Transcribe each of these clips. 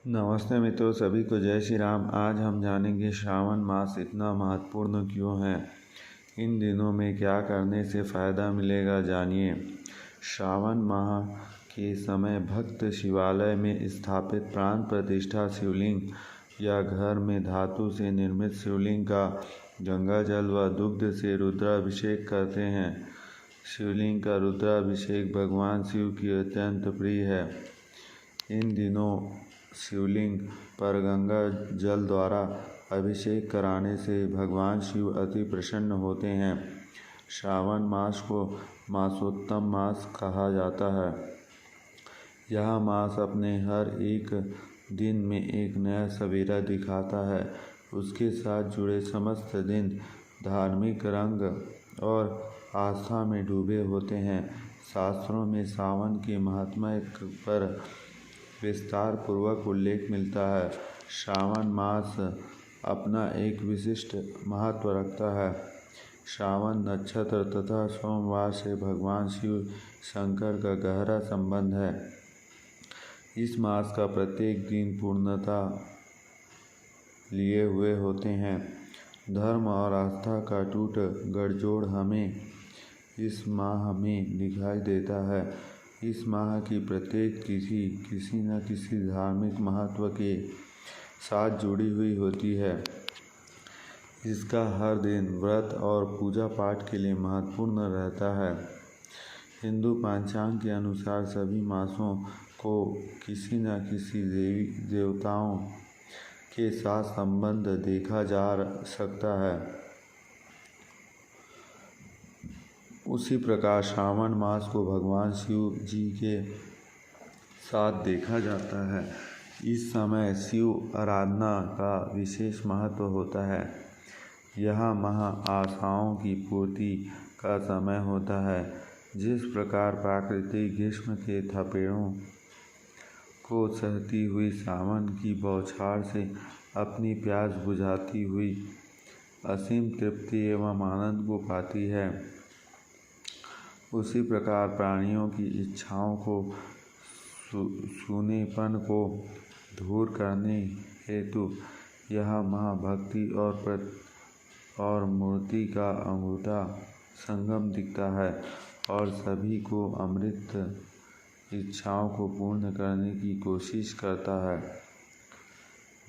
नमस्ते मित्रों, सभी को जय श्री राम। आज हम जानेंगे श्रावण मास इतना महत्वपूर्ण क्यों है, इन दिनों में क्या करने से फ़ायदा मिलेगा, जानिए। श्रावण माह के समय भक्त शिवालय में स्थापित प्राण प्रतिष्ठा शिवलिंग या घर में धातु से निर्मित शिवलिंग का गंगा जल व दुग्ध से रुद्राभिषेक करते हैं। शिवलिंग का रुद्राभिषेक भगवान शिव की अत्यंत प्रिय है। इन दिनों शिवलिंग पर गंगा जल द्वारा अभिषेक कराने से भगवान शिव अति प्रसन्न होते हैं। श्रावण मास को मासोत्तम मास कहा जाता है। यह मास अपने हर एक दिन में एक नया सवेरा दिखाता है। उसके साथ जुड़े समस्त दिन धार्मिक रंग और आस्था में डूबे होते हैं। शास्त्रों में सावन के महात्म्य पर विस्तार पूर्वक उल्लेख मिलता है। श्रावण मास अपना एक विशिष्ट महत्व रखता है। श्रावण नक्षत्र तथा सोमवार से भगवान शिव शंकर का गहरा संबंध है। इस मास का प्रत्येक दिन पूर्णता लिए हुए होते हैं। धर्म और आस्था का टूट गठजोड़ हमें इस माह में दिखाई देता है। इस माह की प्रत्येक तिथि किसी न किसी धार्मिक महत्व के साथ जुड़ी हुई होती है। इसका हर दिन व्रत और पूजा पाठ के लिए महत्वपूर्ण रहता है। हिंदू पंचांग के अनुसार सभी मासों को किसी न किसी देवी देवताओं के साथ संबंध देखा जा सकता है। उसी प्रकार श्रावण मास को भगवान शिव जी के साथ देखा जाता है। इस समय शिव आराधना का विशेष महत्व होता है। यह माह आशाओं की पूर्ति का समय होता है। जिस प्रकार प्रकृति ग्रीष्म के थपेड़ों को सहती हुई सावन की बौछार से अपनी प्यास बुझाती हुई असीम तृप्ति एवं आनंद को पाती है, उसी प्रकार प्राणियों की इच्छाओं को सूनेपन को दूर करने हेतु यह माह भक्ति और मूर्ति का अमृता संगम दिखता है और सभी को अमृत इच्छाओं को पूर्ण करने की कोशिश करता है।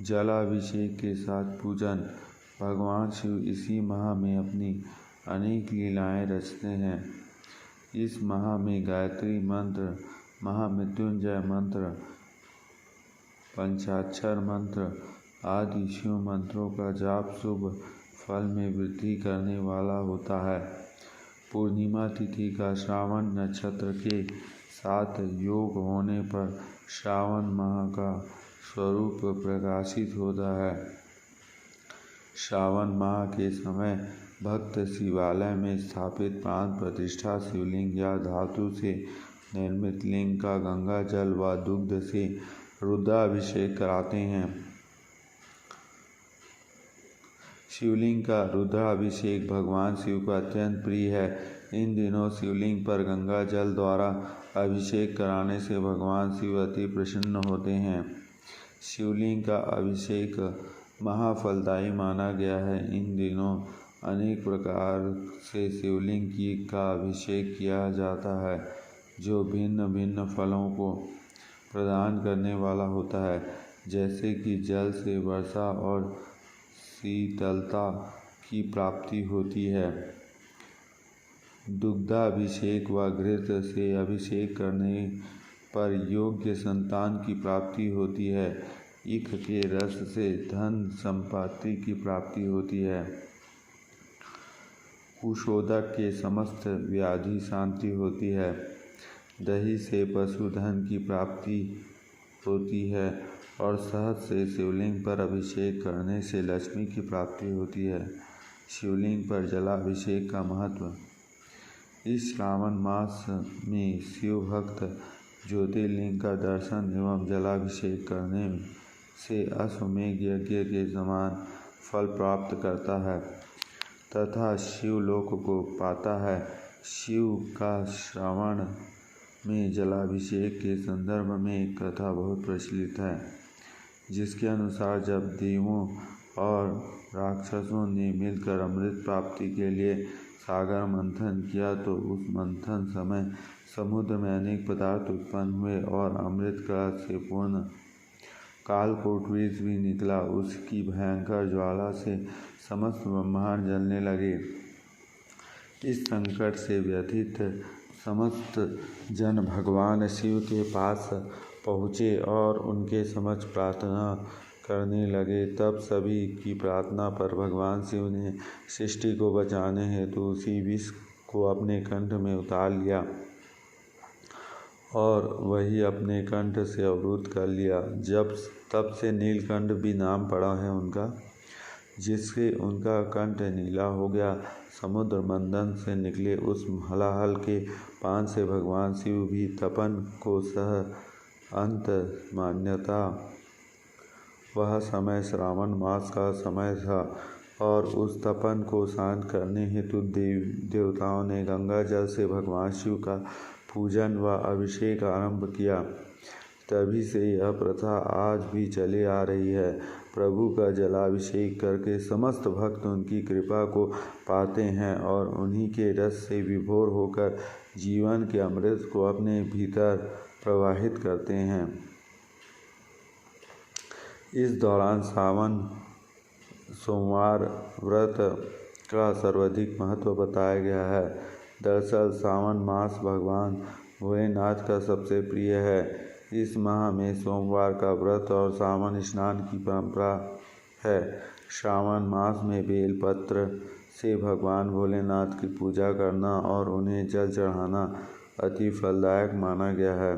जलाभिषेक के साथ पूजन। भगवान शिव इसी माह में अपनी अनेक लीलाएं रचते हैं। इस माह में गायत्री मंत्र, महामृत्युंजय मंत्र, पंचाक्षर मंत्र आदि शिव मंत्रों का जाप शुभ फल में वृद्धि करने वाला होता है। पूर्णिमा तिथि का श्रावण नक्षत्र के साथ योग होने पर श्रावण माह का स्वरूप प्रकाशित होता है। श्रावण माह के समय भक्त शिवालय में स्थापित प्राण प्रतिष्ठा शिवलिंग या धातु से निर्मित लिंग का गंगा जल व दुग्ध से रुद्राभिषेक कराते हैं। शिवलिंग का रुद्राभिषेक भगवान शिव को अत्यंत प्रिय है। इन दिनों शिवलिंग पर गंगा जल द्वारा अभिषेक कराने से भगवान शिव अति प्रसन्न होते हैं। शिवलिंग का अभिषेक महाफलदायी माना गया है। इन दिनों अनेक प्रकार से शिवलिंग का अभिषेक किया जाता है, जो भिन्न भिन्न फलों को प्रदान करने वाला होता है, जैसे कि जल से वर्षा और शीतलता की प्राप्ति होती है। दुग्धाभिषेक व घृत से अभिषेक करने पर योग्य संतान की प्राप्ति होती है। ईख के रस से धन संपत्ति की प्राप्ति होती है। कुशोदक के समस्त व्याधि शांति होती है। दही से पशुधन की प्राप्ति होती है और शहद से शिवलिंग पर अभिषेक करने से लक्ष्मी की प्राप्ति होती है। शिवलिंग पर जलाभिषेक का महत्व। इस श्रावण मास में शिव भक्त ज्योतिर्लिंग का दर्शन एवं जलाभिषेक करने से अश्वमेध यज्ञ के समान फल प्राप्त करता है तथा शिवलोक को पाता है। शिव का श्रावण में जलाभिषेक के संदर्भ में एक कथा बहुत प्रचलित है। जिसके अनुसार जब देवों और राक्षसों ने मिलकर अमृत प्राप्ति के लिए सागर मंथन किया तो उस मंथन समय समुद्र में अनेक पदार्थ उत्पन्न हुए और अमृत कलश से पूर्ण कालकूट विष भी निकला। उसकी भयंकर ज्वाला से समस्त ब्रह्मांड जलने लगे। इस संकट से व्यथित समस्त जन भगवान शिव के पास पहुँचे और उनके समक्ष प्रार्थना करने लगे। तब सभी की प्रार्थना पर भगवान शिव ने सृष्टि को बचाने हेतु उसी विष को अपने कंठ में उतार लिया और वही अपने कंठ से अवरुद्ध कर लिया। तब से नीलकंठ भी नाम पड़ा है उनका, जिससे उनका कंठ नीला हो गया। समुद्र मंथन से निकले उस हलाहल के पान से भगवान शिव भी तपन को सह अंत मान्यता। वह समय श्रावण मास का समय था और उस तपन को शांत करने हेतु देवताओं ने गंगा जल से भगवान शिव का पूजन व अभिषेक आरंभ किया। तभी से यह प्रथा आज भी चली आ रही है। प्रभु का जलाभिषेक करके समस्त भक्त उनकी कृपा को पाते हैं और उन्हीं के रस से विभोर होकर जीवन के अमृत को अपने भीतर प्रवाहित करते हैं। इस दौरान सावन सोमवार व्रत का सर्वाधिक महत्व बताया गया है। दरअसल सावन मास भगवान भोलेनाथ का सबसे प्रिय है। इस माह में सोमवार का व्रत और सावन स्नान की परंपरा है। श्रावण मास में बेलपत्र से भगवान भोलेनाथ की पूजा करना और उन्हें जल चढ़ाना अति फलदायक माना गया है।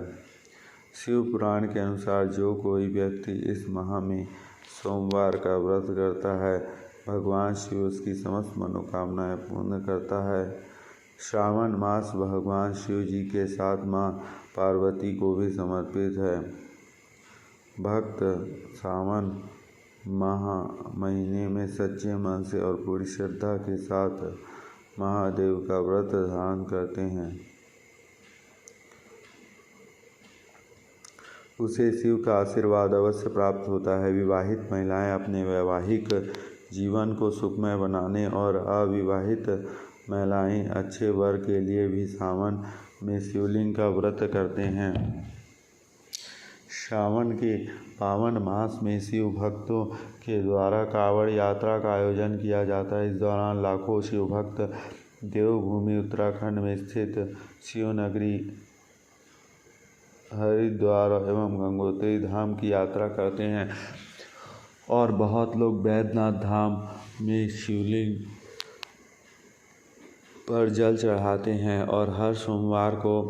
शिव पुराण के अनुसार जो कोई व्यक्ति इस माह में सोमवार का व्रत करता है, भगवान शिव उसकी समस्त मनोकामनाएं पूर्ण करता है। श्रावण मास भगवान शिव जी के साथ माँ पार्वती को भी समर्पित है। भक्त सावन महीने में सच्चे मन से और पूरी श्रद्धा के साथ महादेव का व्रत धारण करते हैं। उसे शिव का आशीर्वाद अवश्य प्राप्त होता है। विवाहित महिलाएं अपने वैवाहिक जीवन को सुखमय बनाने और अविवाहित महिलाएं अच्छे वर के लिए भी सावन में शिवलिंग का व्रत करते हैं। श्रावण के पावन मास में शिव भक्तों के द्वारा कांवड़ यात्रा का आयोजन किया जाता है। इस दौरान लाखों शिव भक्त देवभूमि उत्तराखंड में स्थित शिव नगरी हरिद्वार एवं गंगोत्री धाम की यात्रा करते हैं और बहुत लोग बैद्यनाथ धाम में शिवलिंग पर जल चढ़ाते हैं और हर सोमवार को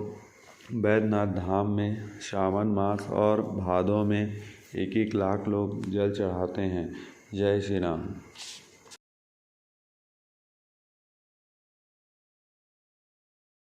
बैद्यनाथ धाम में श्रावण मास और भादों में 1-1 लाख लोग जल चढ़ाते हैं। जय श्री राम।